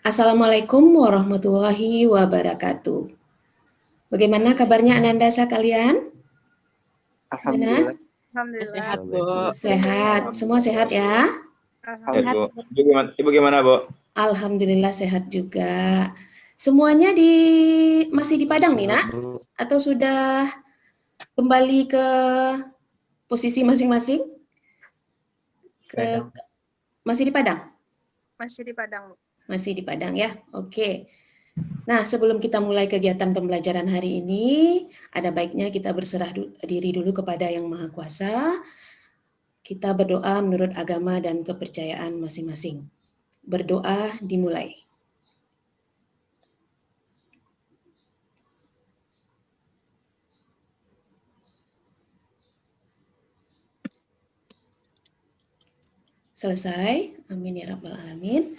Assalamualaikum warahmatullahi wabarakatuh. Bagaimana kabarnya Ananda sekalian? Gimana? Alhamdulillah. Alhamdulillah. Sehat, Bu. Sehat. Semua sehat ya? Sehat, Alhamdulillah. Bu. Ibu gimana, Bu? Alhamdulillah sehat juga. Semuanya masih di Padang nih, Nak? Atau sudah kembali ke posisi masing-masing? Masih di Padang? Masih di Padang, Bu. Masih di Padang ya? Oke. Nah, sebelum kita mulai kegiatan pembelajaran hari ini, ada baiknya kita berserah diri dulu kepada Yang Maha Kuasa. Kita berdoa menurut agama dan kepercayaan masing-masing. Berdoa dimulai. Selesai. Amin ya rabbal alamin.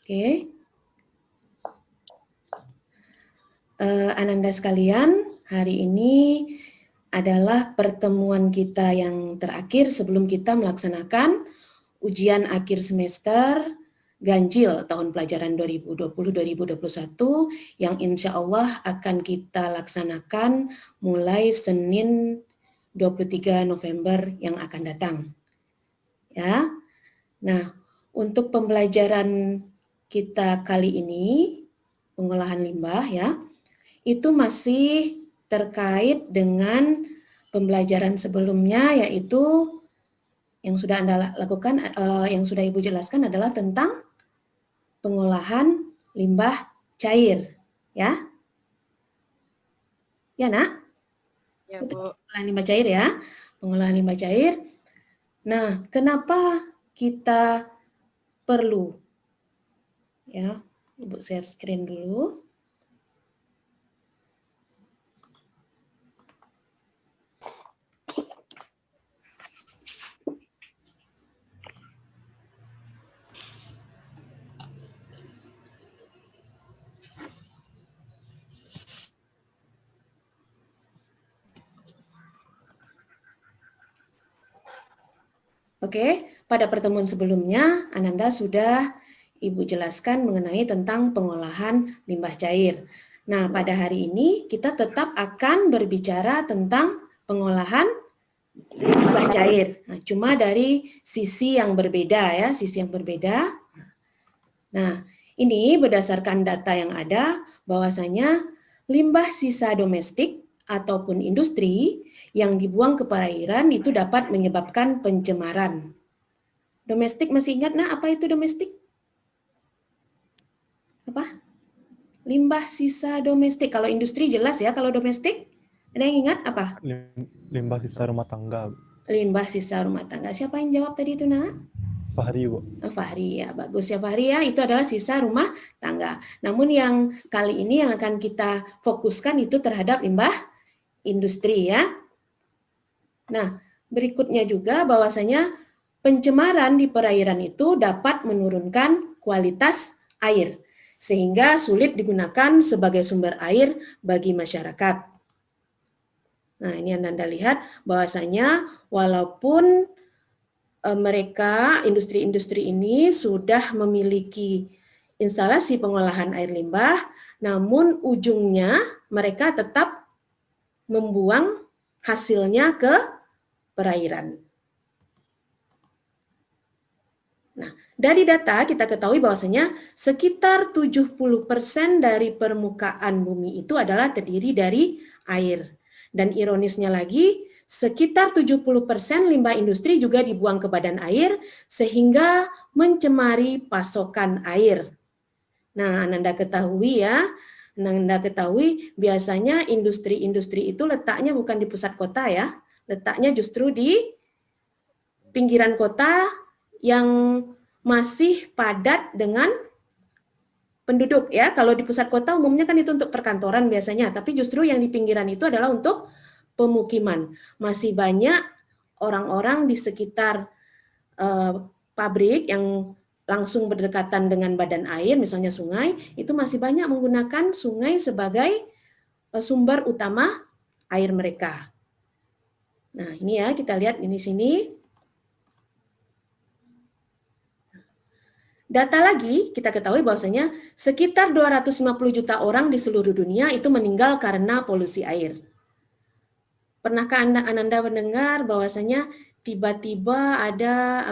Oke. Ananda sekalian, hari ini adalah pertemuan kita yang terakhir sebelum kita melaksanakan ujian akhir semester ganjil tahun pelajaran 2020-2021 yang insya Allah akan kita laksanakan mulai Senin 23 November yang akan datang. Ya. Nah, untuk pembelajaran kita kali ini, pengolahan limbah ya, itu masih terkait dengan pembelajaran sebelumnya, yaitu yang sudah Anda lakukan, yang sudah Ibu jelaskan adalah tentang pengolahan limbah cair, ya. Ya, Nak? Ya, Bu. Pengolahan limbah cair ya. Pengolahan limbah cair. Nah, kenapa kita perlu? Ya, Ibu share screen dulu. Oke, pada pertemuan sebelumnya Ananda sudah Ibu jelaskan mengenai tentang pengolahan limbah cair. Nah, pada hari ini kita tetap akan berbicara tentang pengolahan limbah cair. Nah, cuma dari sisi yang berbeda ya, sisi yang berbeda. Nah, ini berdasarkan data yang ada bahwasanya limbah sisa domestik ataupun industri yang dibuang ke perairan itu dapat menyebabkan pencemaran. Domestik masih ingat nah apa itu domestik? Apa? Limbah sisa domestik. Kalau industri jelas ya, kalau domestik ada yang ingat apa? Limbah sisa rumah tangga. Limbah sisa rumah tangga. Siapa yang jawab tadi itu, Nak? Fahri, Bu. Fahri ya, bagus ya Fahri ya, itu adalah sisa rumah tangga. Namun yang kali ini yang akan kita fokuskan itu terhadap limbah industri ya. Nah, berikutnya juga bahwasanya pencemaran di perairan itu dapat menurunkan kualitas air sehingga sulit digunakan sebagai sumber air bagi masyarakat. Nah, ini Anda lihat bahwasanya walaupun mereka, industri-industri ini sudah memiliki instalasi pengolahan air limbah, namun ujungnya mereka tetap membuang hasilnya ke perairan. Nah, dari data kita ketahui bahwasanya sekitar 70% dari permukaan bumi itu adalah terdiri dari air. Dan ironisnya lagi, sekitar 70% limbah industri juga dibuang ke badan air sehingga mencemari pasokan air. Nah, Anda ketahui ya, Anda ketahui biasanya industri-industri itu letaknya bukan di pusat kota ya, letaknya justru di pinggiran kota yang masih padat dengan penduduk ya. Kalau di pusat kota umumnya kan itu untuk perkantoran biasanya, tapi justru yang di pinggiran itu adalah untuk pemukiman. Masih banyak orang-orang di sekitar pabrik yang langsung berdekatan dengan badan air, misalnya sungai, itu masih banyak menggunakan sungai sebagai sumber utama air mereka. Nah, ini ya, kita lihat ini sini. data lagi kita ketahui bahwasanya sekitar 250 juta orang di seluruh dunia itu meninggal karena polusi air. Pernahkah Ananda mendengar bahwasanya tiba-tiba ada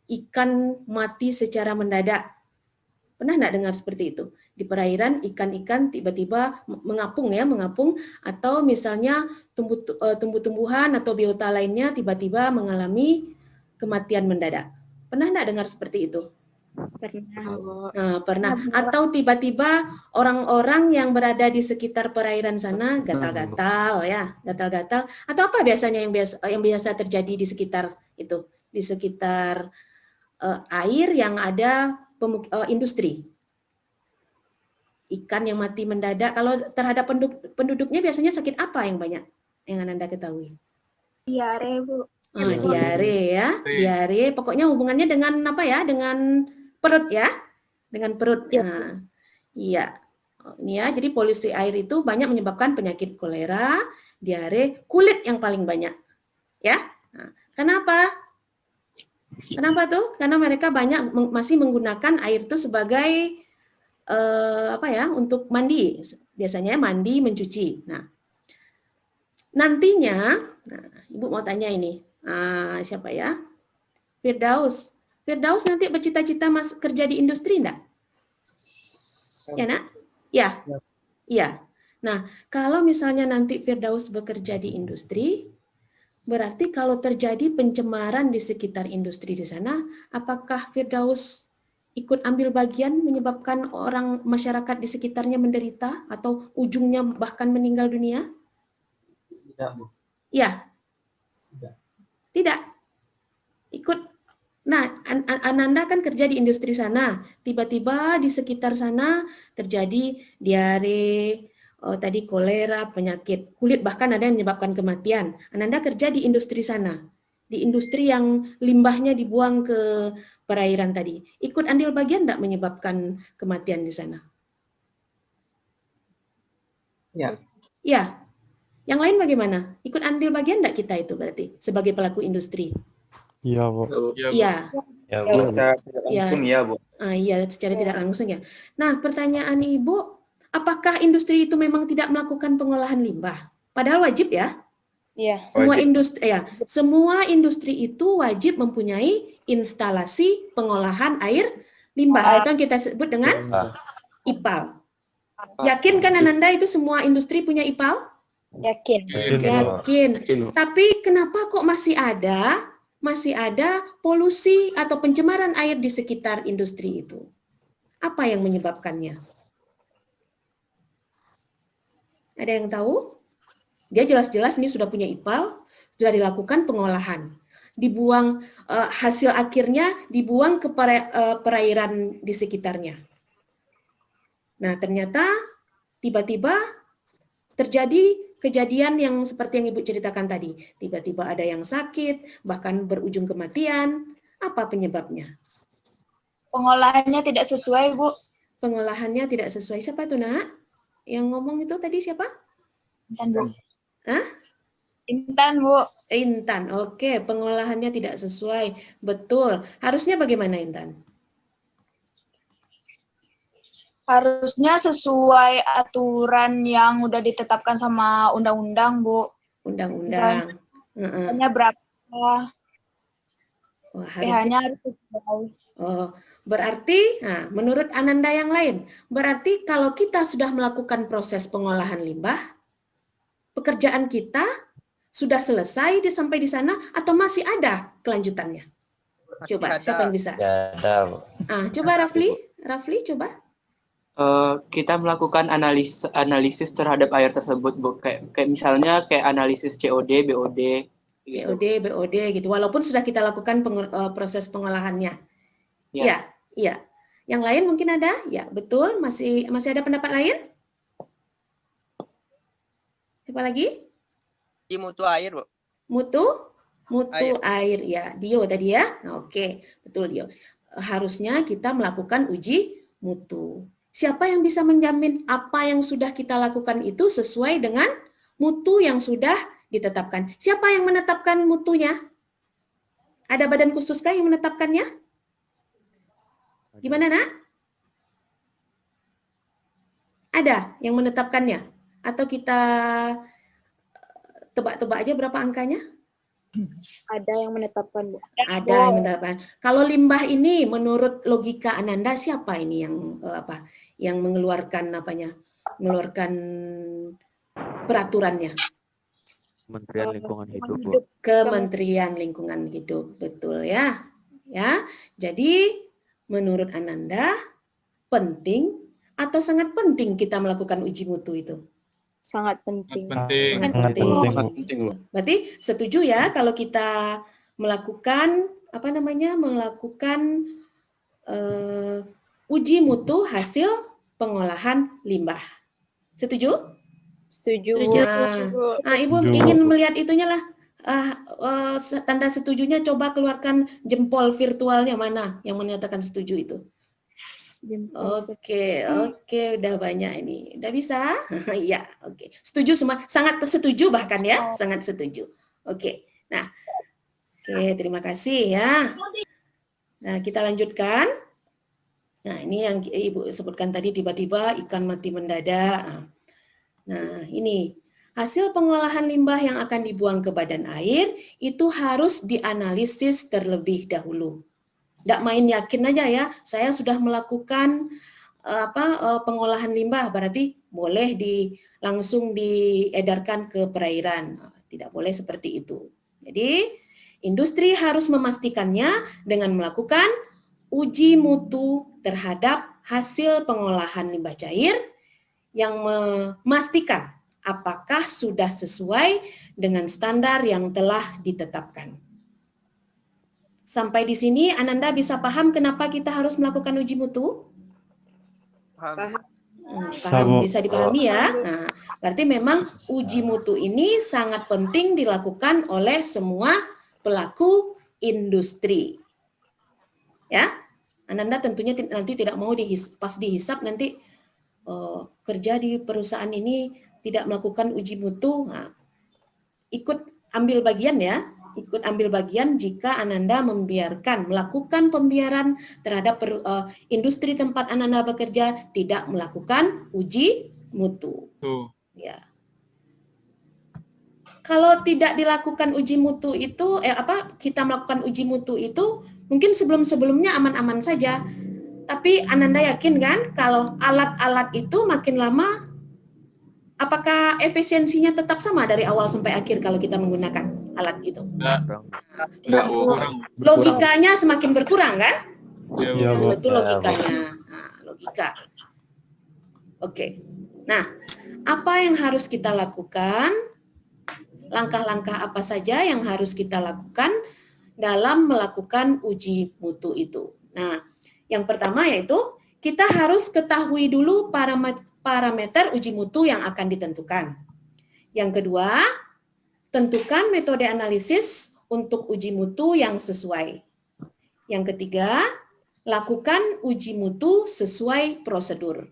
ikan mati secara mendadak? Pernah nggak dengar seperti itu? Di perairan ikan-ikan tiba-tiba mengapung, atau misalnya tumbuh-tumbuhan atau biota lainnya tiba-tiba mengalami kematian mendadak. Pernah nggak dengar seperti itu? Nah, pernah. Atau tiba-tiba orang-orang yang berada di sekitar perairan sana gatal-gatal ya, gatal-gatal. Atau apa biasanya yang biasa terjadi di sekitar itu, di sekitar air yang ada industri. Ikan yang mati mendadak. Kalau terhadap penduduknya biasanya sakit apa yang banyak yang Anda ketahui? Diare, Bu. Diare ya, diare. Pokoknya hubungannya dengan apa ya? Dengan perut ya, dengan perut. Nah, iya. Ini ya, jadi polusi air itu banyak menyebabkan penyakit kolera, diare, kulit yang paling banyak. Ya. Nah, kenapa? Kenapa tuh? Karena mereka banyak masih menggunakan air itu sebagai untuk mandi. Biasanya mandi, mencuci. Nah, nantinya, Ibu mau tanya ini. Siapa ya? Firdaus. Firdaus nanti bercita-cita kerja di industri enggak? Ya, Nak? Ya. Iya. Nah, kalau misalnya nanti Firdaus bekerja di industri, berarti kalau terjadi pencemaran di sekitar industri di sana, apakah Firdaus ikut ambil bagian menyebabkan orang masyarakat di sekitarnya menderita atau ujungnya bahkan meninggal dunia? Tidak, Bu. Ya. Tidak. Ikut. Nah, Ananda kan kerja di industri sana. Tiba-tiba di sekitar sana terjadi diare, tadi kolera, penyakit kulit, bahkan ada yang menyebabkan kematian. Ananda kerja di industri sana. Di industri yang limbahnya dibuang ke perairan tadi. Ikut andil bagian enggak menyebabkan kematian di sana? Ya. Ya. Yang lain bagaimana? Ikut andil bagian enggak kita itu berarti sebagai pelaku industri? Iya, Bu. Iya. Ya, Bu. Secara tidak langsung ya, Bu. Iya, secara tidak langsung ya. Nah, pertanyaan Ibu, apakah industri itu memang tidak melakukan pengolahan limbah? Padahal wajib ya. Iya. Semua industri itu wajib mempunyai instalasi pengolahan air limbah atau yang kita sebut dengan IPAL. Yakin kan Ananda itu semua industri punya IPAL? Yakin. Yakin. Tapi kenapa kok masih ada polusi atau pencemaran air di sekitar industri itu? Apa yang menyebabkannya? Ada yang tahu? Dia jelas-jelas ini sudah punya IPAL, sudah dilakukan pengolahan. Dibuang, hasil akhirnya dibuang ke perairan di sekitarnya. Nah, ternyata tiba-tiba terjadi kejadian yang seperti yang Ibu ceritakan tadi. Tiba-tiba ada yang sakit, bahkan berujung kematian. Apa penyebabnya? Pengolahannya tidak sesuai, Bu. Pengolahannya tidak sesuai. Siapa tuh, Nak? Yang ngomong itu tadi siapa? Intan, Bu. Hah? Intan, Bu. Intan. Oke, pengolahannya tidak sesuai. Betul. Harusnya bagaimana, Intan? Harusnya sesuai aturan yang udah ditetapkan sama undang-undang, Bu. Undang-undang. Misalnya berapa pH-nya harus sesuai. Berarti, menurut Ananda yang lain, berarti kalau kita sudah melakukan proses pengolahan limbah, pekerjaan kita sudah selesai sampai di sana atau masih ada kelanjutannya? Coba, siapa yang bisa? Ada, Bu. Coba Rafli, coba. Kita melakukan analisis terhadap air tersebut, Bu. Kayak misalnya kayak analisis COD, BOD. Gitu. COD, BOD gitu. Walaupun sudah kita lakukan proses pengolahannya. Ya. Iya. Yang lain mungkin ada? Ya, betul. Masih ada pendapat lain? Siapa lagi? Di mutu air, Bu. Mutu air ya. Dio tadi ya. Oke, betul Dio. Harusnya kita melakukan uji mutu. Siapa yang bisa menjamin apa yang sudah kita lakukan itu sesuai dengan mutu yang sudah ditetapkan? Siapa yang menetapkan mutunya? Ada badan khususkah yang menetapkannya? Gimana, Nak? Ada yang menetapkannya? Atau kita tebak-tebak aja berapa angkanya? Ada yang menetapkan, Bu. Ada yang menetapkan. Kalau limbah ini menurut logika Ananda siapa ini yang yang mengeluarkan mengeluarkan peraturannya? Kementerian Lingkungan Hidup, Bu. Kementerian Lingkungan Hidup, betul ya. Ya. Jadi menurut Ananda penting atau sangat penting kita melakukan uji mutu itu? Sangat penting. Sangat Sangat penting. penting, Bu. Berarti setuju ya kalau kita melakukan melakukan uji mutu hasil pengolahan limbah. Setuju? Setuju, Bu. Nah, Ibu Setuju. ingin melihat itunya lah. Tanda setujunya coba keluarkan jempol virtualnya mana yang menyatakan setuju itu. Oke, udah banyak ini. Udah bisa? Iya, oke. Setuju semua, sangat setuju bahkan ya, sangat setuju. Oke. Nah, oke, terima kasih ya. Nah, kita lanjutkan. Nah, ini yang Ibu sebutkan tadi tiba-tiba ikan mati mendadak. Nah, ini hasil pengolahan limbah yang akan dibuang ke badan air itu harus dianalisis terlebih dahulu. Nggak main yakin aja ya, saya sudah melakukan pengolahan limbah, berarti boleh langsung diedarkan ke perairan. Tidak boleh seperti itu. Jadi, industri harus memastikannya dengan melakukan uji mutu terhadap hasil pengolahan limbah cair yang memastikan apakah sudah sesuai dengan standar yang telah ditetapkan. Sampai di sini Ananda bisa paham kenapa kita harus melakukan uji mutu? Paham, bisa dipahami ya. Nah, berarti memang uji mutu ini sangat penting dilakukan oleh semua pelaku industri. Ya, Ananda tentunya nanti tidak mau pas dihisap nanti kerja di perusahaan ini tidak melakukan uji mutu. Nah, ikut ambil bagian ya. Ikut ambil bagian jika Ananda melakukan pembiaran terhadap industri tempat Ananda bekerja tidak melakukan uji mutu. Ya. Kalau tidak dilakukan uji mutu itu, kita melakukan uji mutu itu mungkin sebelum-sebelumnya aman-aman saja. Tapi Ananda yakin kan kalau alat-alat itu makin lama, apakah efisiensinya tetap sama dari awal sampai akhir kalau kita menggunakan alat itu? Enggak, Bu. Logikanya semakin berkurang kan? Iya, Bu. Itu logikanya. Nah, logika. Oke. Nah, apa yang harus kita lakukan? Langkah-langkah apa saja yang harus kita lakukan dalam melakukan uji mutu itu? Nah, yang pertama yaitu kita harus ketahui dulu parameter uji mutu yang akan ditentukan. Yang kedua, tentukan metode analisis untuk uji mutu yang sesuai. Yang ketiga, lakukan uji mutu sesuai prosedur.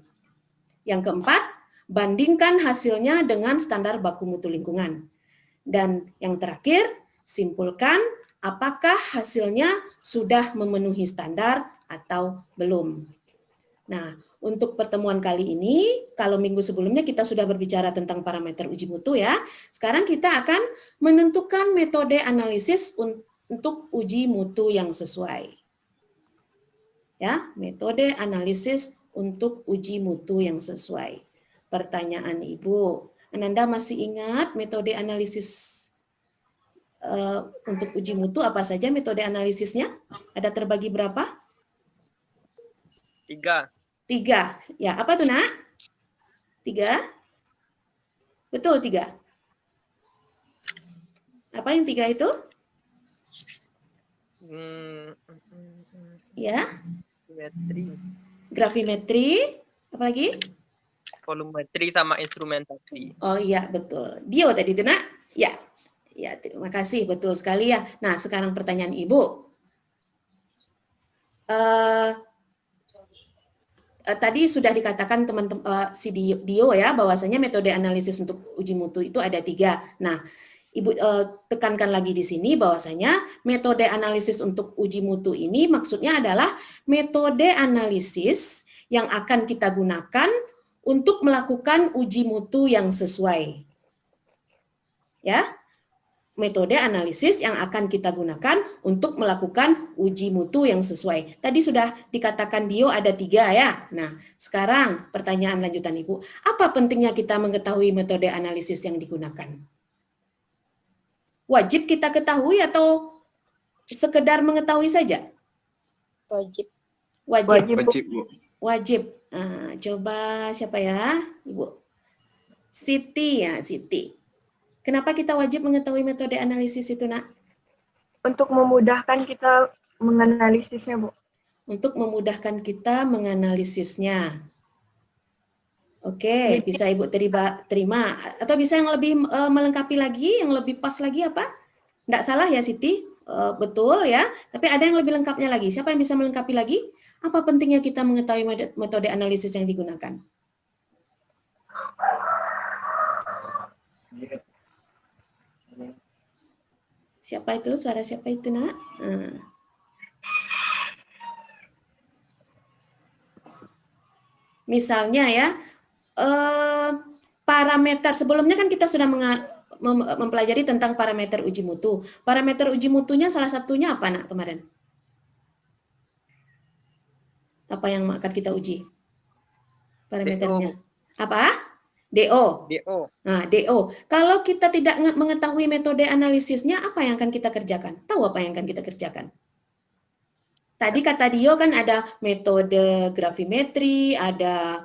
Yang keempat, bandingkan hasilnya dengan standar baku mutu lingkungan. Dan yang terakhir, simpulkan apakah hasilnya sudah memenuhi standar atau belum. Nah, untuk pertemuan kali ini, kalau minggu sebelumnya kita sudah berbicara tentang parameter uji mutu ya, sekarang kita akan menentukan metode analisis untuk uji mutu yang sesuai. Ya, metode analisis untuk uji mutu yang sesuai. Pertanyaan Ibu, Ananda masih ingat metode analisis untuk uji mutu apa saja metode analisisnya? Ada terbagi berapa? 3. 3. Ya, apa tuh, Nak? 3? Betul, 3. Apa yang 3 itu? Ya. Gravimetri. Apa lagi? Volumetri sama instrumentasi. Oh iya, betul. Dio tadi itu, Nak? Ya. Ya, terima kasih. Betul sekali ya. Nah, sekarang pertanyaan Ibu. Tadi sudah dikatakan teman-teman si Dio ya bahwasanya metode analisis untuk uji mutu itu ada 3. Nah, Ibu tekankan lagi di sini bahwasanya metode analisis untuk uji mutu ini maksudnya adalah metode analisis yang akan kita gunakan untuk melakukan uji mutu yang sesuai. Ya, metode analisis yang akan kita gunakan untuk melakukan uji mutu yang sesuai. Tadi sudah dikatakan Dio ada 3 ya. Nah, sekarang pertanyaan lanjutan Ibu, apa pentingnya kita mengetahui metode analisis yang digunakan? Wajib kita ketahui atau sekedar mengetahui saja? Wajib. Wajib. Wajib, Bu. Wajib. Nah, coba siapa ya, Ibu? Siti ya, Siti. Kenapa kita wajib mengetahui metode analisis itu, Nak? Untuk memudahkan kita menganalisisnya, Bu. Untuk memudahkan kita menganalisisnya. Oke, bisa Ibu terima. Atau bisa yang lebih melengkapi lagi, yang lebih pas lagi apa? Nggak salah ya, Siti? Betul ya. Tapi ada yang lebih lengkapnya lagi. Siapa yang bisa melengkapi lagi? Apa pentingnya kita mengetahui metode analisis yang digunakan? Siapa itu? Suara siapa itu, Nak? Misalnya ya, parameter sebelumnya kan kita sudah mempelajari tentang parameter uji mutu. Parameter uji mutunya salah satunya apa, Nak, kemarin? Apa yang akan kita uji? Parameternya. Apa? DO. Nah, DO. Kalau kita tidak mengetahui metode analisisnya, apa yang akan kita kerjakan? Tahu apa yang akan kita kerjakan? Tadi kata Dio kan ada metode grafimetri, ada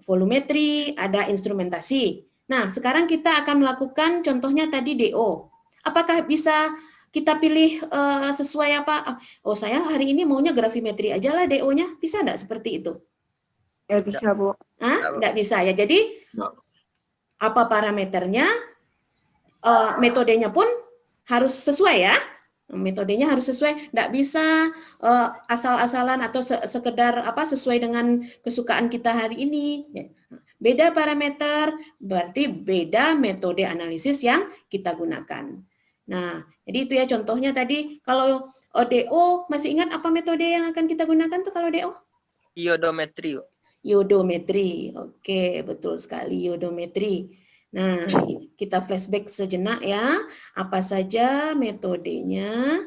volumetri, ada instrumentasi. Nah, sekarang kita akan melakukan contohnya tadi DO. Apakah bisa kita pilih sesuai apa? Oh, saya hari ini maunya grafimetri aja lah DO-nya. Bisa enggak seperti itu? Ya bisa, Bu. Enggak bisa ya. Jadi apa parameternya, metodenya pun harus sesuai ya. Metodenya harus sesuai, enggak bisa asal-asalan atau sekedar apa sesuai dengan kesukaan kita hari ini. Beda parameter, berarti beda metode analisis yang kita gunakan. Nah, jadi itu ya contohnya tadi. Kalau DO, masih ingat apa metode yang akan kita gunakan tuh kalau DO? Iodometri. Iodometri, oke, betul sekali iodometri. Nah, kita flashback sejenak ya, apa saja metodenya.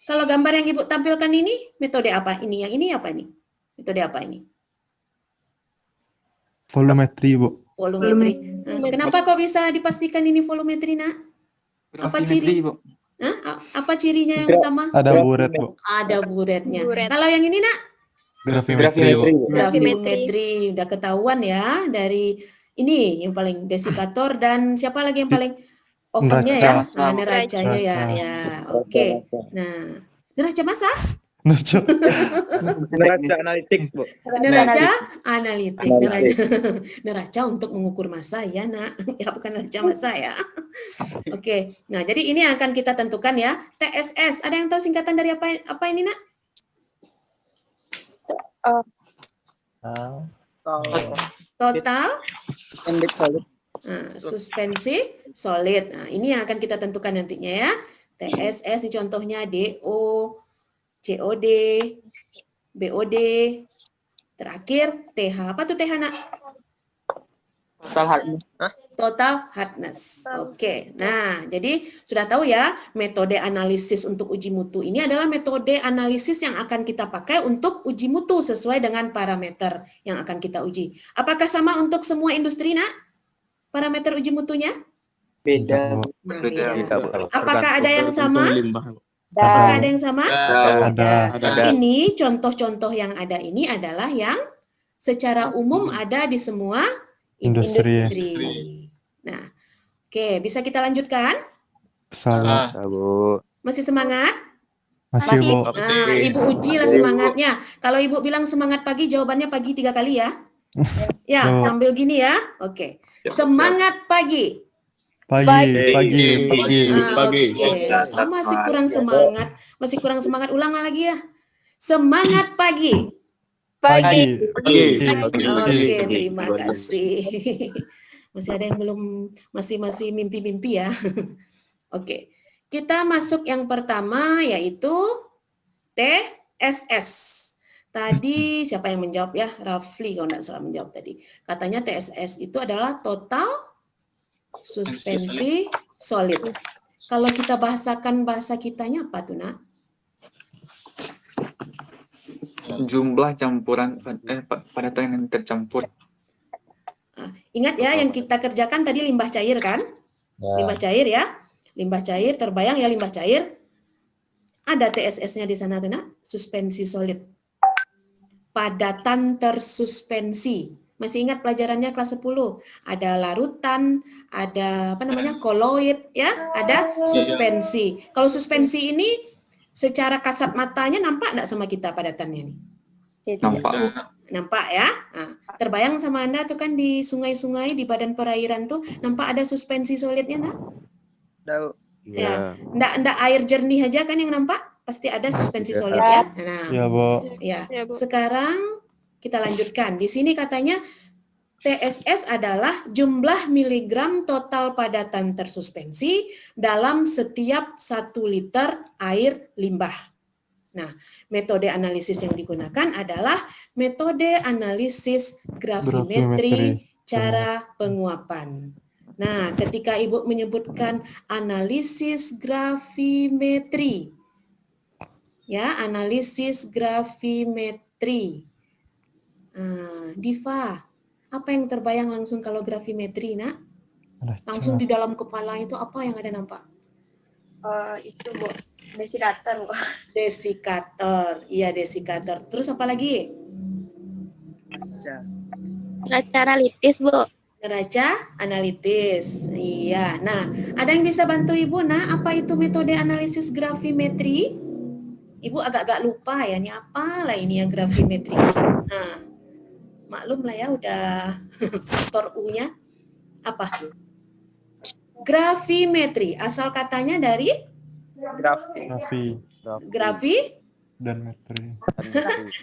Kalau gambar yang Ibu tampilkan ini, metode apa? Ini, yang ini apa nih? Metode apa ini? Volumetri, Bu. Volumetri. Nah, kenapa kok bisa dipastikan ini volumetri, Nak? Apa ciri? Apa cirinya yang utama? Ada buret, Bu. Ada buretnya. Kalau yang ini, Nak? Grafimetri, Bu. Grafimetri udah ketahuan ya dari ini yang paling desikator dan siapa lagi yang paling overnya ya? Nah, neracanya ya. Oke. Nah, neraca massa? Neraca analitik, Bu. Neraca analitik. Neraca untuk mengukur massa ya, Nak. Ya bukan neraca massa ya. Oke. Nah, jadi ini akan kita tentukan ya. TSS. Ada yang tahu singkatan dari apa ini, Nak? Total suspensi solid. Nah, ini yang akan kita tentukan nantinya ya. TSS ini contohnya DO, COD, BOD, terakhir TH. Apa tuh TH, Nak? Total hardness. Oke. Nah, jadi sudah tahu ya, metode analisis untuk uji mutu ini adalah metode analisis yang akan kita pakai untuk uji mutu sesuai dengan parameter yang akan kita uji. Apakah sama untuk semua industri, Nak? Parameter uji mutunya? Beda. Apakah ada yang sama? Apakah ada yang sama? Ada. Ini contoh-contoh yang ada ini adalah yang secara umum ada di semua industri. Nah, oke, bisa kita lanjutkan? Bisa, Bu. Masih semangat? Masih, Bu. Nah, Ibu ujilah semangatnya. Kalau Ibu bilang semangat pagi, jawabannya pagi 3 kali ya. Ya, sambil gini ya. Oke. Semangat pagi. Pagi. Oke. Masih kurang semangat. Masih kurang semangat. Ulang lagi ya. Semangat pagi. Pagi. Oke, terima kasih. Masih ada yang belum, masih mimpi-mimpi ya. Oke, kita masuk yang pertama yaitu TSS. Tadi siapa yang menjawab ya? Rafli kalau nggak salah menjawab tadi. Katanya TSS itu adalah total suspensi solid. Kalau kita bahasakan bahasa kitanya apa tuh, Nak? Jumlah campuran padatan yang tercampur. Ingat ya, yang kita kerjakan tadi limbah cair kan? Limbah cair ya. Limbah cair, terbayang ya limbah cair. Ada TSS-nya di sana tuh, Nak. Suspensi solid. Padatan tersuspensi. Masih ingat pelajarannya kelas 10? Ada larutan, ada apa namanya? Koloid ya, ada suspensi. Kalau suspensi ini secara kasat matanya nampak enggak sama kita padatannya nih? Nampak. Nampak ya? Nah, terbayang sama Anda tuh kan di sungai-sungai, di badan perairan tuh nampak ada suspensi solidnya, Nak? Tahu. Ya, Iya. enggak air jernih aja kan yang nampak? Pasti ada suspensi solid ya. Nah, Ya, Bu. ya. Ya, Bu. Sekarang kita lanjutkan. Di sini katanya TSS adalah jumlah miligram total padatan tersuspensi dalam setiap 1 liter air limbah. Nah, metode analisis yang digunakan adalah metode analisis gravimetri cara penguapan. Nah, ketika Ibu menyebutkan analisis gravimetri, ya, analisis gravimetri. Diva, apa yang terbayang langsung kalau gravimetri, Nak? Langsung di dalam kepala itu apa yang ada nampak? Itu Bu, desikator Bu. Desikator, iya desikator. Terus apa lagi? Neraca analitis, Bu. Neraca analitis. Iya. Nah, ada yang bisa bantu Ibu, Nak? Apa itu metode analisis gravimetri? Ibu agak-agak lupa ya, ini apa lah ini ya gravimetri. Nah, maklum lah ya udah faktor U-nya. Apa? Gravimetri. Asal katanya dari grafi dan metri.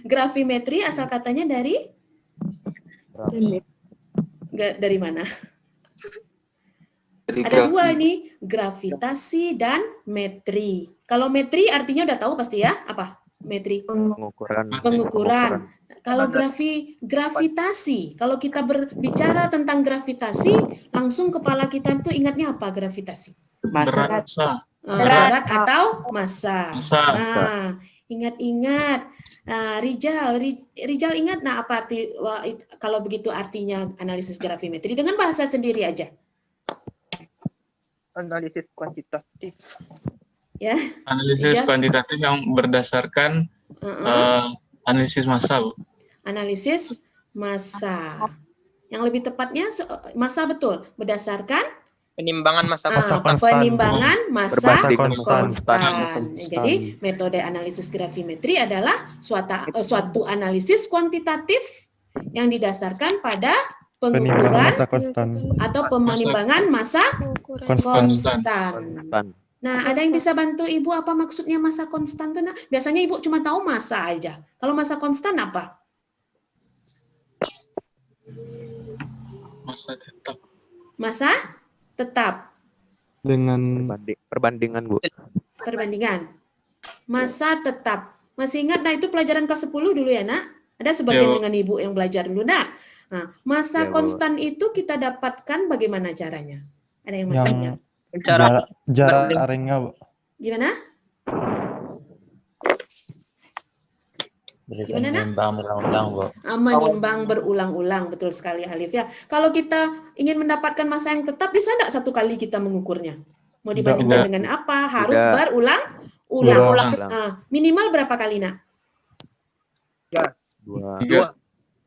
gravimetri asal katanya dari dari mana? Ada dua ini, gravitasi dan metri. Kalau metri artinya udah tahu pasti ya, apa? Metri. Pengukuran. Kalau gravitasi, kalau kita berbicara tentang gravitasi, langsung kepala kita itu ingatnya apa gravitasi? Massa. Berat atau massa. Nah, ingat-ingat. Nah, Rijal ingat nah apa arti kalau begitu artinya analisis gravimetri dengan bahasa sendiri aja. Analisis kuantitatif. Ya. Analisis Rijal? kuantitatif yang berdasarkan analisis massa, Bu. Analisis massa. Yang lebih tepatnya massa betul berdasarkan Penimbangan massa penimbangan massa konstan. Jadi metode analisis gravimetri adalah suatu analisis kuantitatif yang didasarkan pada pengukuran massa konstan atau penimbangan massa konstan. Nah, ada yang bisa bantu Ibu apa maksudnya massa konstan tuh? Nah, biasanya Ibu cuma tahu massa aja. Kalau massa konstan apa? Massa tetap. Massa tetap. dengan Perbandingan, Bu. Perbandingan. Massa tetap. Masih ingat, nah itu pelajaran kelas 10 dulu ya, Nak? Ada sebagian Ya, Bu. dengan Ibu yang belajar dulu, Nak. Nah, massa Ya, Bu. konstan itu kita dapatkan bagaimana caranya? Ada yang masih ingat? jarak ringnya, Bu. Gimana? Gimana, Nak? Menimbang berulang-ulang, Bu. Menimbang berulang-ulang, betul sekali Alif ya. Kalau kita ingin mendapatkan massa yang tetap, bisa enggak satu kali kita mengukurnya? Mau dibandingkan dengan apa? Harus Tidak. berulang-ulang. Minimal berapa kali, Nak? Dua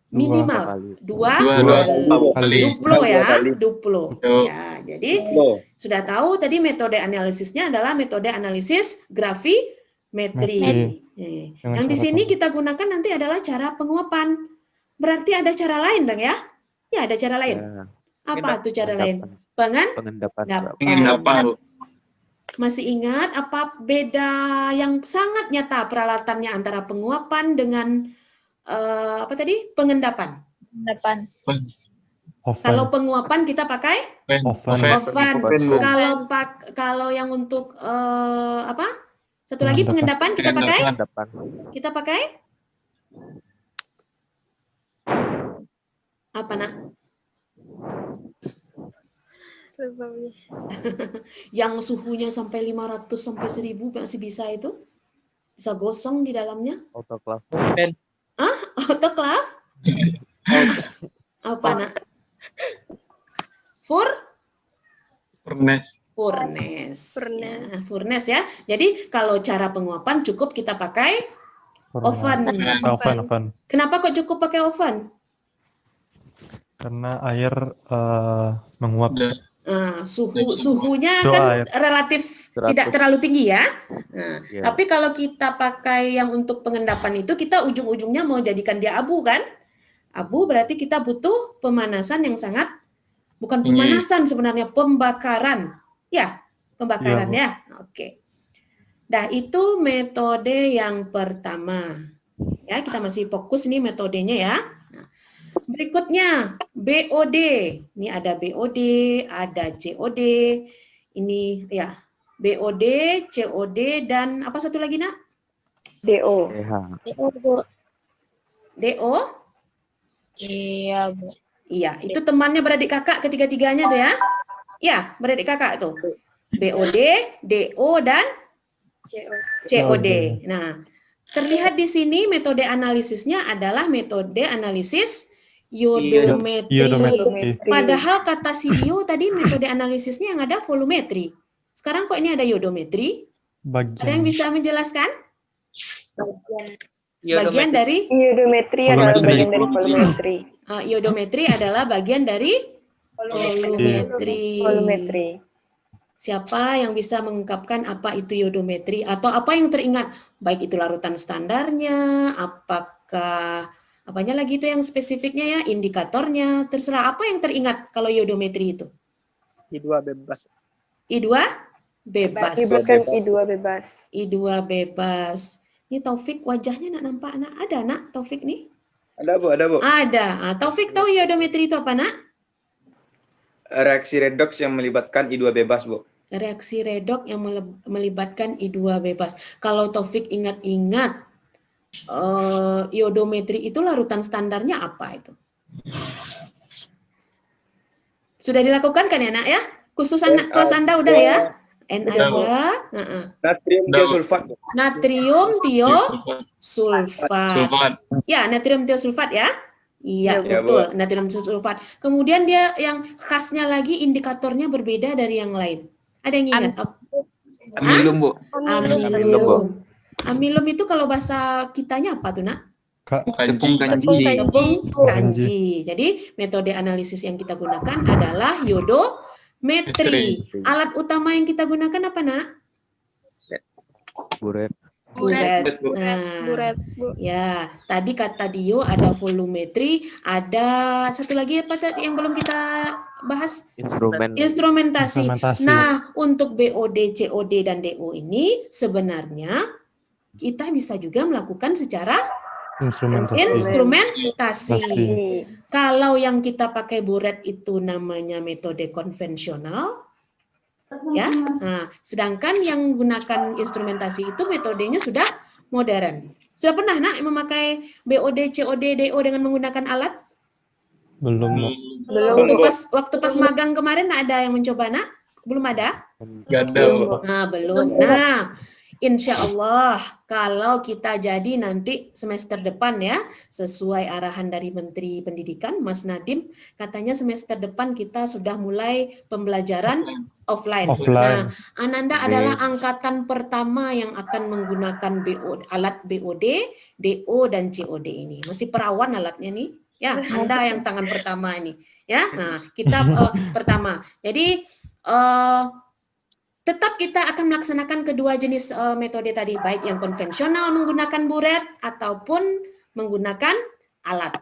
Minimal kali. dua kali. duplo ya, duplo. Ya, jadi sudah tahu tadi metode analisisnya adalah metode analisis gravimetri. Yang di sini kita gunakan nanti adalah cara penguapan. Berarti ada cara lain dong ya? Ya, ada cara lain. Ya, Apa tuh cara lain? pengendapan. Pengendapan. Masih ingat apa beda yang sangat nyata peralatannya antara penguapan dengan apa tadi? Pengendapan. Oven. Kalau penguapan kita pakai Oven. oven. Kalau yang untuk apa? Satu lagi pengendapan kita pakai? Kita pakai apa, Nak? Yang suhunya sampai 500 sampai 1000 masih bisa itu? Bisa gosong di dalamnya? Autoclave. Autoclave? Apa, Nak? Furnace. Ya, furnace ya. Jadi kalau cara penguapan cukup kita pakai oven. Oven. Kenapa kok cukup pakai oven? Karena air menguap. Suhunya kan relatif tidak terlalu tinggi ya. Nah, tapi kalau kita pakai yang untuk pengendapan itu, kita ujung-ujungnya mau jadikan dia abu kan? Abu berarti kita butuh pemanasan yang sangat, bukan pemanasan sebenarnya, pembakaran. Ya, pembakaran ya. Oke. Nah, itu metode yang pertama. Ya, kita masih fokus nih metodenya ya. Nah, berikutnya BOD. Ini ada BOD, ada COD. Ini ya, BOD, COD, dan apa satu lagi, Nak? DO. DO? Iya, Bu. Iya, itu temannya beradik kakak ketiga-tiganya tuh ya. Iya, beradik kakak tuh. BOD, DO, dan COD. Nah, terlihat di sini metode analisisnya adalah metode analisis iodometri. Padahal kata si Dio tadi metode analisisnya yang ada volumetri. Sekarang kok ini ada iodometri? Ada yang bisa menjelaskan? Bagian dari Iodometri adalah bagian dari volumetri. Iodometri adalah bagian dari volumetri. Siapa yang bisa mengungkapkan apa itu iodometri atau apa yang teringat? Baik itu larutan standarnya, apakah apanya lagi itu yang spesifiknya ya, indikatornya, terserah apa yang teringat kalau iodometri itu. I2 bebas. I2 bebas. Disebutkan I2 bebas. I2 bebas. Ini Taufik wajahnya nak nampak, Nak? Ada, Nak, Taufik nih? Ada, Bu. Ada. Taufik tahu iodometri itu apa, Nak? Reaksi redoks yang melibatkan I2 bebas, Bu. Reaksi redoks yang melibatkan I2 bebas. Kalau Taufik ingat-ingat, iodometri itu larutan standarnya apa itu? Sudah dilakukan kan ya, Nak ya? Khusus kelas Anda udah ya? Na2, natrium tiosulfat. Natrium tiosulfat. Ya, natrium tiosulfat ya? Iya, betul, natrium tiosulfat. Kemudian dia yang khasnya lagi indikatornya berbeda dari yang lain. Ada yang ingat? Amilum, Bu. Amilum. Amilum itu kalau bahasa kitanya apa tuh, Nak? Tepung kanji. Jadi metode analisis yang kita gunakan adalah iodometri. Alat utama yang kita gunakan apa, Nak? Buret. Nah, ya, tadi kata Dio ada volumetri, ada satu lagi apa tadi yang belum kita bahas? Instrumentasi. Nah, untuk BOD, COD, dan DO ini sebenarnya kita bisa juga melakukan secara instrumentasi. Kalau yang kita pakai buret itu namanya metode konvensional. Ya, nah, sedangkan yang menggunakan instrumentasi itu metodenya sudah modern. Sudah pernah, Nak, memakai BOD, COD, DO dengan menggunakan alat? Belum. Waktu pas magang kemarin ada yang mencoba, Nak? Belum ada? Gak ada. Nah, belum. Nah, insya Allah kalau kita jadi nanti semester depan ya, sesuai arahan dari Menteri Pendidikan, Mas Nadiem, katanya semester depan kita sudah mulai pembelajaran offline. Nah, Ananda adalah angkatan pertama yang akan menggunakan alat BOD, DO, dan COD ini. Masih perawan alatnya nih. Ya, Anda yang tangan pertama ini. Ya, nah kita pertama. Jadi tetap kita akan melaksanakan kedua jenis metode tadi, baik yang konvensional menggunakan buret ataupun menggunakan alat.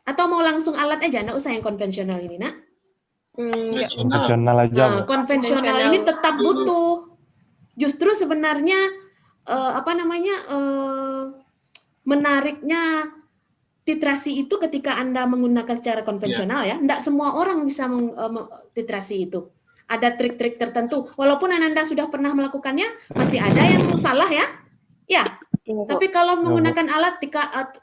Atau mau langsung alat aja, nggak usah yang konvensional ini, Nak? Konvensional aja. Nah, konvensional ini tetap butuh. Justru sebenarnya menariknya titrasi itu ketika Anda menggunakan secara konvensional ya, enggak semua orang bisa titrasi itu. Ada trik-trik tertentu. Walaupun Ananda sudah pernah melakukannya, masih ada yang salah ya. Ya, tapi kalau menggunakan alat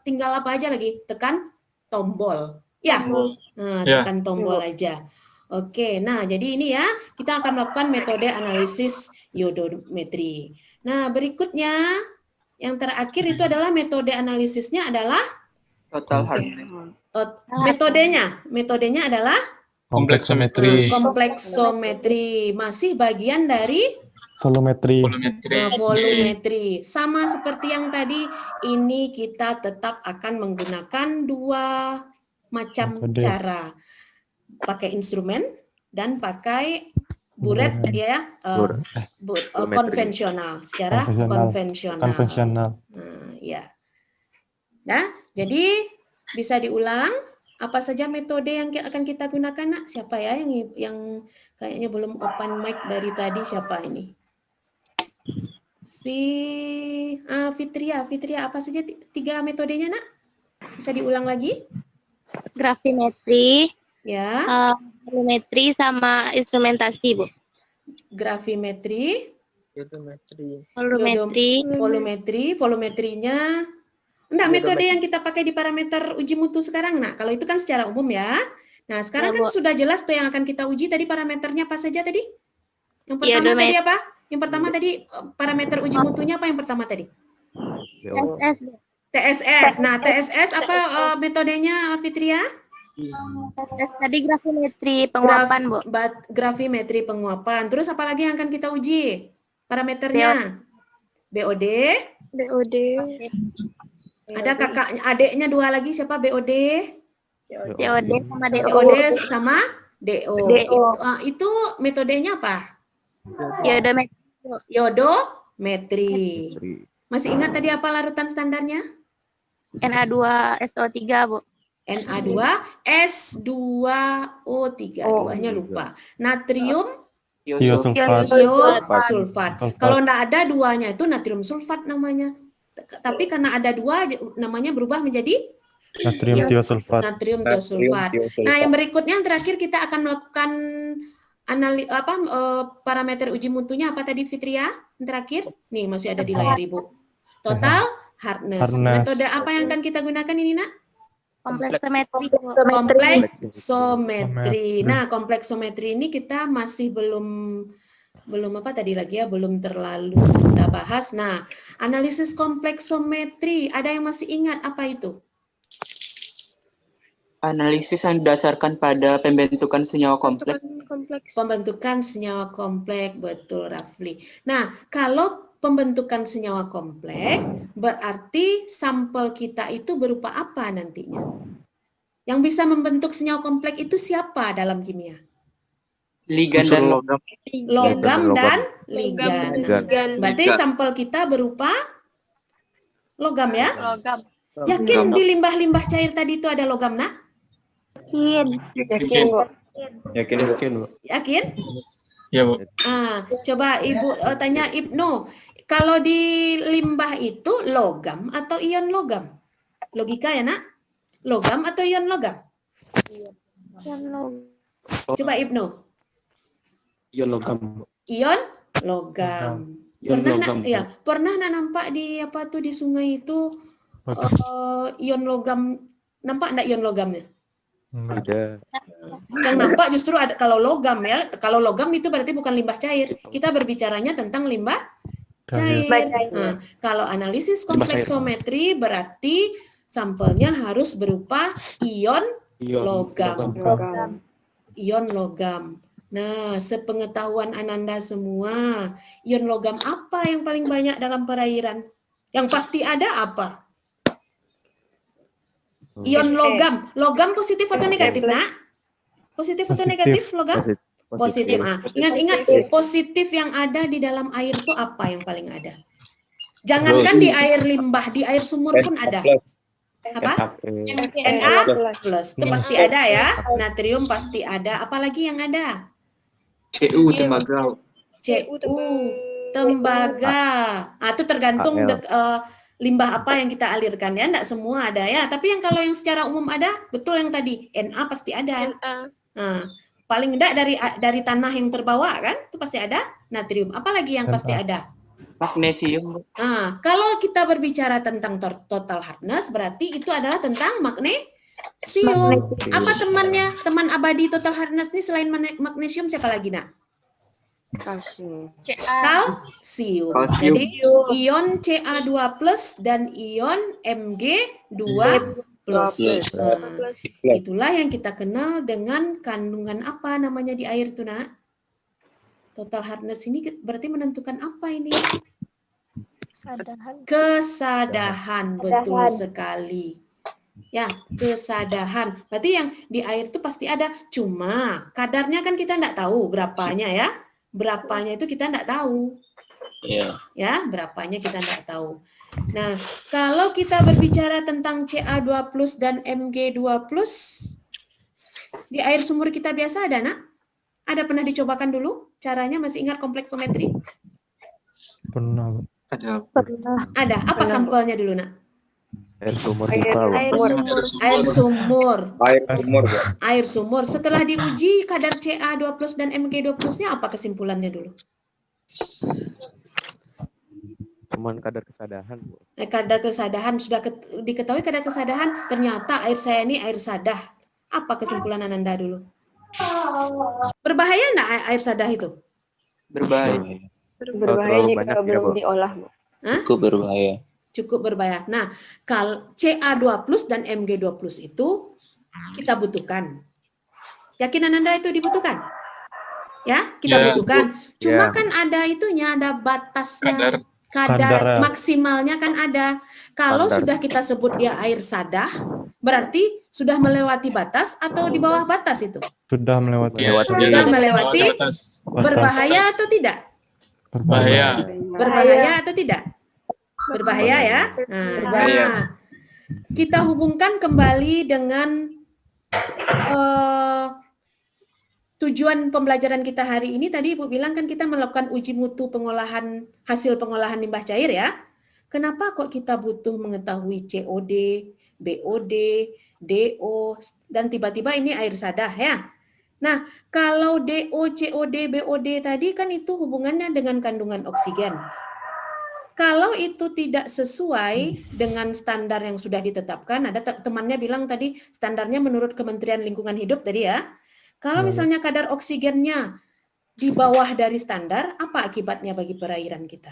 tinggal apa aja lagi? Tekan tombol. Ya, nah, tekan tombol aja. Oke, nah jadi ini ya, kita akan melakukan metode analisis iodometri. Nah, berikutnya, yang terakhir itu adalah metode analisisnya adalah Total hardness. Metodenya adalah Kompleksometri. kompleksometri. Masih bagian dari Volumetri. volumetri. Sama seperti yang tadi, ini kita tetap akan menggunakan dua macam Metode. cara. Pakai instrumen dan pakai buret ya, konvensional, secara konvensional. Nah, ya. Nah, jadi bisa diulang apa saja metode yang akan kita gunakan, Nak? Siapa ya yang kayaknya belum open mic dari tadi, siapa ini? Fitria, apa saja 3 metodenya, Nak? Bisa diulang lagi? Gravimetri, Ya. volumetri sama instrumentasi, Bu. Gravimetri, volumetrinya. Enggak, metode yang kita pakai di parameter uji mutu sekarang, Nak. Kalau itu kan secara umum ya. Nah, sekarang kan sudah jelas tuh yang akan kita uji tadi parameternya apa saja tadi? Yang pertama tadi apa? Yang pertama tadi parameter uji mutunya apa yang pertama tadi? TSS. Nah, TSS apa metodenya, Fitria? TSS tadi gravimetri penguapan, Bu. Gravimetri penguapan. Terus apa lagi yang akan kita uji? Parameternya? BOD. Ada adeknya 2 lagi, siapa? BOD? COD sama DO. BOD sama DO. Itu metodenya apa? Iodometri. Masih ingat tadi apa larutan standarnya? Na2SO3, Bu. Na2S2O3. Duanya lupa. Natrium Tiosulfat. Kalau enggak ada duanya itu natrium sulfat namanya. Tapi karena ada 2 namanya berubah menjadi Natrium tiosulfat. Nah, yang berikutnya yang terakhir kita akan melakukan parameter uji mutunya apa tadi, Fitria? Yang terakhir, nih masih ada di layar Ibu. Total hardness. Metode apa yang akan kita gunakan ini, Nak? Kompleksometri. Nah, kompleksometri ini kita masih belum apa tadi lagi ya, belum terlalu kita bahas. Nah, analisis kompleksometri, ada yang masih ingat apa itu? Analisis yang didasarkan pada pembentukan senyawa kompleks. Pembentukan senyawa kompleks, betul, Rafli. Nah, kalau pembentukan senyawa kompleks, berarti sampel kita itu berupa apa nantinya? Yang bisa membentuk senyawa kompleks itu siapa dalam kimia? Ligan dan logam dan ligan. Berarti sampel kita berupa logam ya? Yakin di limbah-limbah cair tadi itu ada logam, Nak? Yakin? Ya, Bu. Coba Ibu tanya Ibnu, kalau di limbah itu logam atau ion logam? Logika ya, Nak? Logam atau ion logam? Coba Ibnu. Ion logam. Ion logam. Pernah nampak di di sungai itu ion logam, nampak enggak ion logamnya? Tidak. Yang nampak justru ada kalau logam ya. Kalau logam itu berarti bukan limbah cair. Kita berbicaranya tentang limbah cair. Nah, kalau analisis kompleksometri berarti sampelnya harus berupa ion logam. Ion logam. Nah, sepengetahuan Ananda semua, ion logam apa yang paling banyak dalam perairan? Yang pasti ada apa? Ion logam. Logam positif atau negatif, Nak? Positif atau negatif logam? Positif. Ingat-ingat, positif yang ada di dalam air itu apa yang paling ada? Jangankan di air limbah, di air sumur pun ada. Apa? Na+. Itu pasti ada ya. Natrium pasti ada. Apalagi yang ada? CU tembaga. CU tembaga. Itu tergantung limbah apa yang kita alirkan ya, enggak semua ada ya, tapi yang kalau yang secara umum ada, betul yang tadi, Na pasti ada. Nah, paling enggak dari tanah yang terbawa kan, itu pasti ada natrium. Apalagi yang pasti ada? Magnesium. Nah, kalau kita berbicara tentang total hardness, berarti itu adalah tentang magnesium. Apa temannya, teman abadi total hardness ini selain magnesium siapa lagi, Nak? Kalsium. Kalsium. Jadi ion Ca2+ dan ion Mg2+. Itulah yang kita kenal dengan kandungan apa namanya di air tuh, Nak? Total hardness ini berarti menentukan apa ini? Kesadahan, betul sekali. Ya, kesadahan. Berarti yang di air itu pasti ada. Cuma kadarnya kan kita enggak tahu berapanya ya. Berapanya itu kita enggak tahu. Iya. Ya, berapanya kita enggak tahu. Nah, kalau kita berbicara tentang Ca2+ dan Mg2+, di air sumur kita biasa ada, Nak? Ada pernah dicobakan dulu? Caranya masih ingat kompleksometri? Pernah. Ada. Apa sampelnya dulu, Nak? Air sumur juga, Bu. Air sumur. Air sumur, Bu. Air sumur. Setelah diuji kadar Ca2+ dan Mg2+-nya apa kesimpulannya dulu? Cuman kadar kesadahan, Bu. Kadar kesadahan sudah diketahui kadar kesadahan, ternyata air saya ini air sadah. Apa kesimpulan Ananda dulu? Berbahaya enggak air sadah itu? Berbahaya. Berbahaya terlalu jika banyak, belum Bu. diolah, Bu. Cukup berbahaya. Cukup berbahaya. Nah, kalau Ca2+ dan Mg2+ itu kita butuhkan. Yakin Ananda itu dibutuhkan? Ya, kita Ya, butuhkan. Cuma Ya. kan ada itunya, ada batasnya. Kadar. Kadar. Maksimalnya kan ada. Kalau Kadar. sudah kita sebut dia air sadah, berarti sudah melewati batas atau di bawah batas itu? Sudah melewati. Ya, Sudah melewati. batas. Berbahaya atau tidak? Bahaya. Berbahaya atau tidak? Berbahaya ya. Nah, Berbahaya. nah, kita hubungkan kembali dengan tujuan pembelajaran kita hari ini. Tadi Ibu bilang kan kita melakukan uji mutu hasil pengolahan limbah cair ya. Kenapa kok kita butuh mengetahui COD, BOD, DO, dan tiba-tiba ini air sadah ya. Nah, kalau DO, COD, BOD tadi kan itu hubungannya dengan kandungan oksigen. Kalau itu tidak sesuai dengan standar yang sudah ditetapkan, ada temannya bilang tadi standarnya menurut Kementerian Lingkungan Hidup tadi ya. Kalau misalnya kadar oksigennya di bawah dari standar, apa akibatnya bagi perairan kita?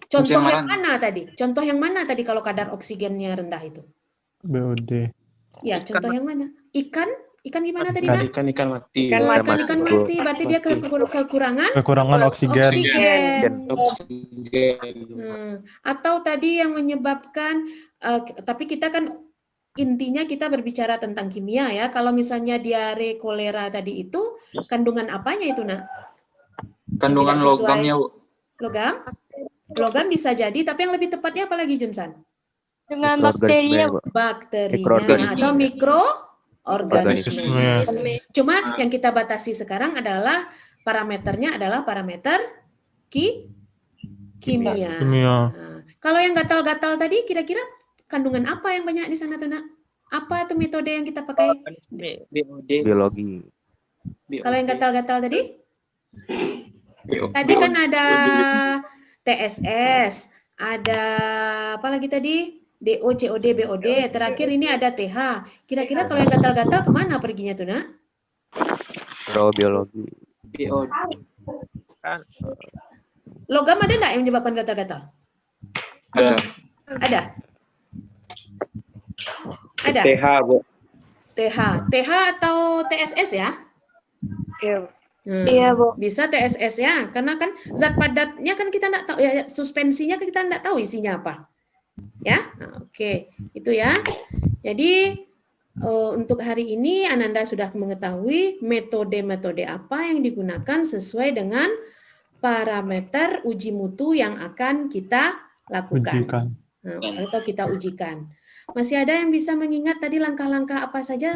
Contoh yang mana tadi? Contoh yang mana tadi kalau kadar oksigennya rendah itu? BOD. Ya, contoh yang mana? Ikan gimana tadi, Ikan, Nak? ikan mati. Ikan mati, berarti dia kekurangan Kekurangan oksigen. Atau tadi yang menyebabkan, tapi kita kan intinya kita berbicara tentang kimia ya. Kalau misalnya diare, kolera tadi itu, kandungan apanya itu, Nak? Kandungan Tidak sesuai. logamnya, Bu. Logam? Logam bisa jadi, tapi yang lebih tepatnya apa lagi, Junsan? Dengan bakterinya, Bu. Bakterinya Mikroorganisme. atau mikroorganisme. Ya. Cuma yang kita batasi sekarang adalah parameternya adalah parameter kimia. Kimia. Nah, kalau yang gatal-gatal tadi kira-kira kandungan apa yang banyak di sana tuh, Nak? Apa tuh metode yang kita pakai? BOD. Biologi. Kalau yang gatal-gatal tadi? Tadi kan ada TSS, ada apa lagi tadi? DO, COD, BOD. Terakhir ini ada TH. Kira-kira kalau yang gatal-gatal kemana perginya tuh, Nak? Neurobiologi. BOD. Logam ada nggak yang menyebabkan gatal-gatal? Ada. Ada? Ada? TH, Bu. TH atau TSS ya? Iya, Bu. Iya, Bu. Bisa TSS ya, karena kan zat padatnya kan kita nggak tahu ya, suspensinya kan kita nggak tahu isinya apa. Ya, nah, oke, itu ya. Jadi untuk hari ini Ananda sudah mengetahui metode-metode apa yang digunakan sesuai dengan parameter uji mutu yang akan kita lakukan. Atau kita ujikan. Masih ada yang bisa mengingat tadi langkah-langkah apa saja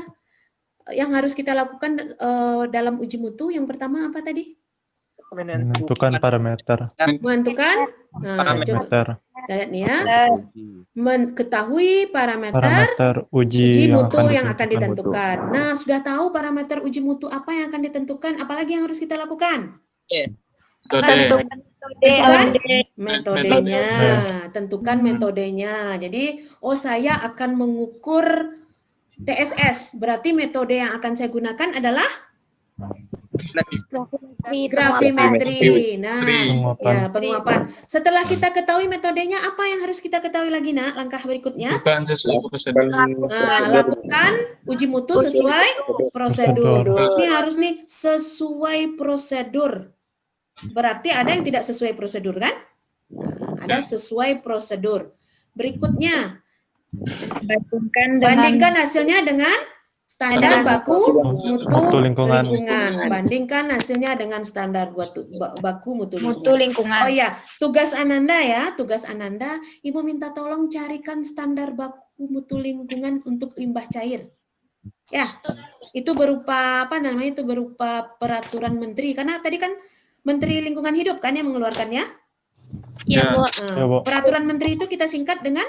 yang harus kita lakukan dalam uji mutu? Yang pertama apa tadi? Menentukan parameter. Menentukan, nah, coba Parameter. lihat nih ya. Ketahui parameter Parameter uji uji yang mutu akan yang akan ditentukan. ditentukan. Nah, sudah tahu parameter uji mutu apa yang akan ditentukan, apalagi yang harus kita lakukan? Metode. Tentukan metodenya, tentukan metodenya. Jadi, saya akan mengukur TSS, berarti metode yang akan saya gunakan adalah gravimetri. Nah, ya, penguapan. Setelah kita ketahui metodenya, apa yang harus kita ketahui lagi, Nak? Langkah berikutnya? Bukan sesuai prosedur. Lakukan uji mutu sesuai prosedur. Ini harus nih sesuai prosedur. Berarti ada yang tidak sesuai prosedur, kan? Nah, ada sesuai prosedur. Berikutnya, bandingkan hasilnya dengan standar baku mutu lingkungan. Bandingkan hasilnya dengan standar baku mutu lingkungan. Oh ya, tugas Ananda ya, tugas Ananda, Ibu minta tolong carikan standar baku mutu lingkungan untuk limbah cair. Ya, itu berupa apa namanya? Itu berupa peraturan menteri. Karena tadi kan Menteri Lingkungan Hidup kan yang mengeluarkannya. Ya. Peraturan menteri itu kita singkat dengan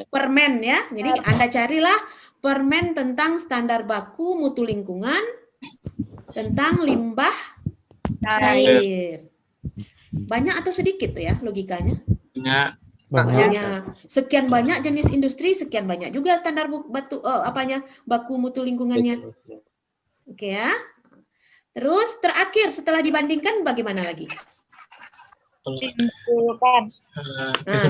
Permen ya. Jadi Anda carilah permen tentang standar baku mutu lingkungan tentang limbah cair. Banyak atau sedikit tuh ya logikanya? Banyak. Sekian banyak jenis industri, sekian banyak juga standar baku mutu lingkungannya. Oke ya. Terus terakhir setelah dibandingkan bagaimana lagi?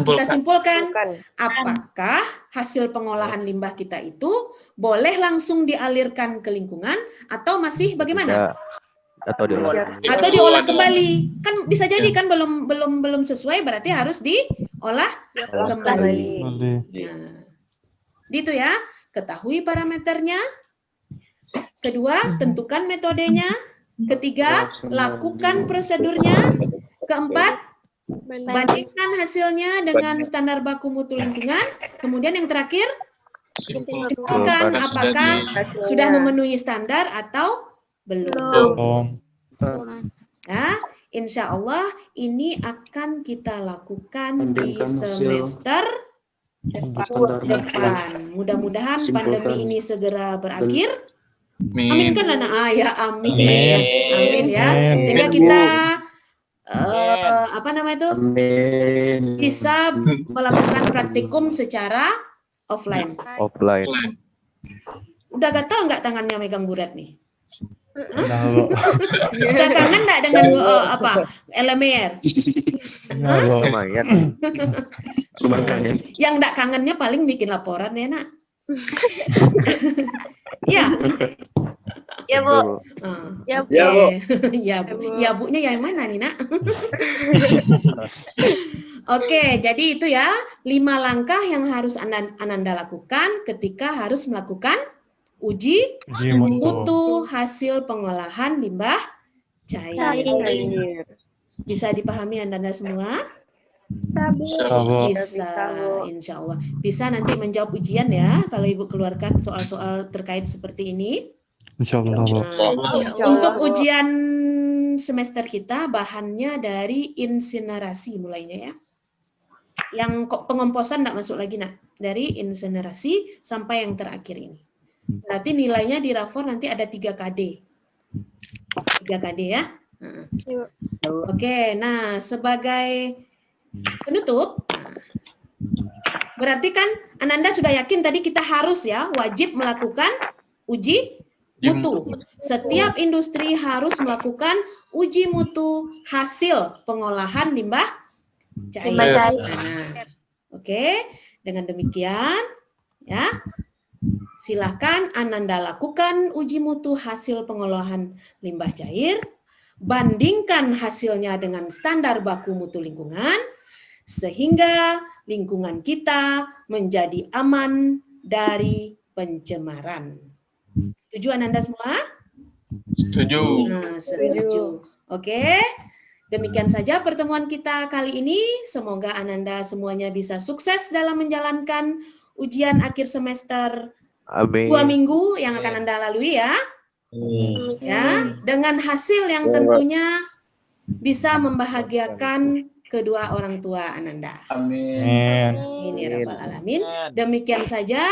Kita simpulkan apakah hasil pengolahan limbah kita itu boleh langsung dialirkan ke lingkungan atau masih bagaimana? Atau diolah kembali. Kan bisa jadi kan belum sesuai, berarti harus diolah kembali. Nah, gitu ya. Ketahui parameternya. Kedua, tentukan metodenya. Ketiga, lakukan prosedurnya. Keempat, bandingkan hasilnya dengan standar baku mutu lingkungan. Kemudian yang terakhir, simpulkan apakah sudah memenuhi standar atau belum. Nah, insya Allah ini akan kita lakukan di semester depan. Mudah-mudahan pandemi ini segera berakhir. Aminkan lah, ya amin. Amin ya. Sehingga kita bisa melakukan praktikum secara offline. Udah gatal nggak tangannya megang buret nih? Udah kangen nggak dengan LMR? Yang nggak kangennya paling bikin laporan ya, Nak. Ya. Ya, Bu. Ya, Bu. Ya, Bu-nya yang mana nih, Nak? Oke, jadi itu ya 5 langkah yang harus Ananda lakukan ketika harus melakukan uji mutu hasil pengolahan limbah cair. Bisa dipahami Ananda semua? Bisa, insya Allah. Bisa nanti menjawab ujian ya, kalau Ibu keluarkan soal-soal terkait seperti ini. Insya Allah. Untuk ujian semester kita, bahannya dari insinerasi mulainya ya. Yang pengomposan nggak masuk lagi, Nak. Dari insinerasi sampai yang terakhir ini. Berarti nilainya di rapor nanti ada 3 KD. 3 KD ya. Oke, nah sebagai penutup, berarti kan Ananda sudah yakin tadi kita harus ya wajib melakukan uji mutu. Setiap industri harus melakukan uji mutu hasil pengolahan limbah cair. Oke, dengan demikian ya silahkan Ananda lakukan uji mutu hasil pengolahan limbah cair, bandingkan hasilnya dengan standar baku mutu lingkungan, sehingga lingkungan kita menjadi aman dari pencemaran. Setuju Ananda semua? Setuju. Nah, setuju. Oke, demikian saja pertemuan kita kali ini. Semoga Ananda semuanya bisa sukses dalam menjalankan ujian akhir semester 2 minggu yang akan Anda lalui ya. Ya, dengan hasil yang tentunya bisa membahagiakan kedua orang tua Ananda. Amin. Amin ya rabbal alamin. Demikian saja.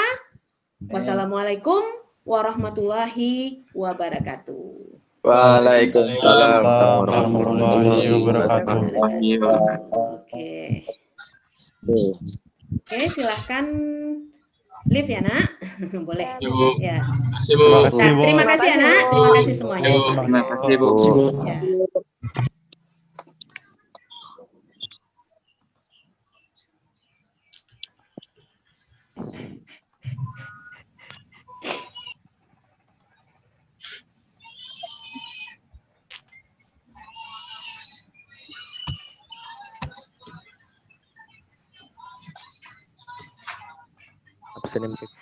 Wassalamualaikum warahmatullahi wabarakatuh. Waalaikumsalam warahmatullahi wabarakatuh. Oke. Oke, silahkan live ya, Nak. Boleh. Ya, Bu. Ya. Makasih, Bu. Terima kasih, Nah, Bu. terima kasih ya, Nak. Terima kasih semuanya. Ya, Bu. Terima kasih, Bu. Ya. Absen MTK.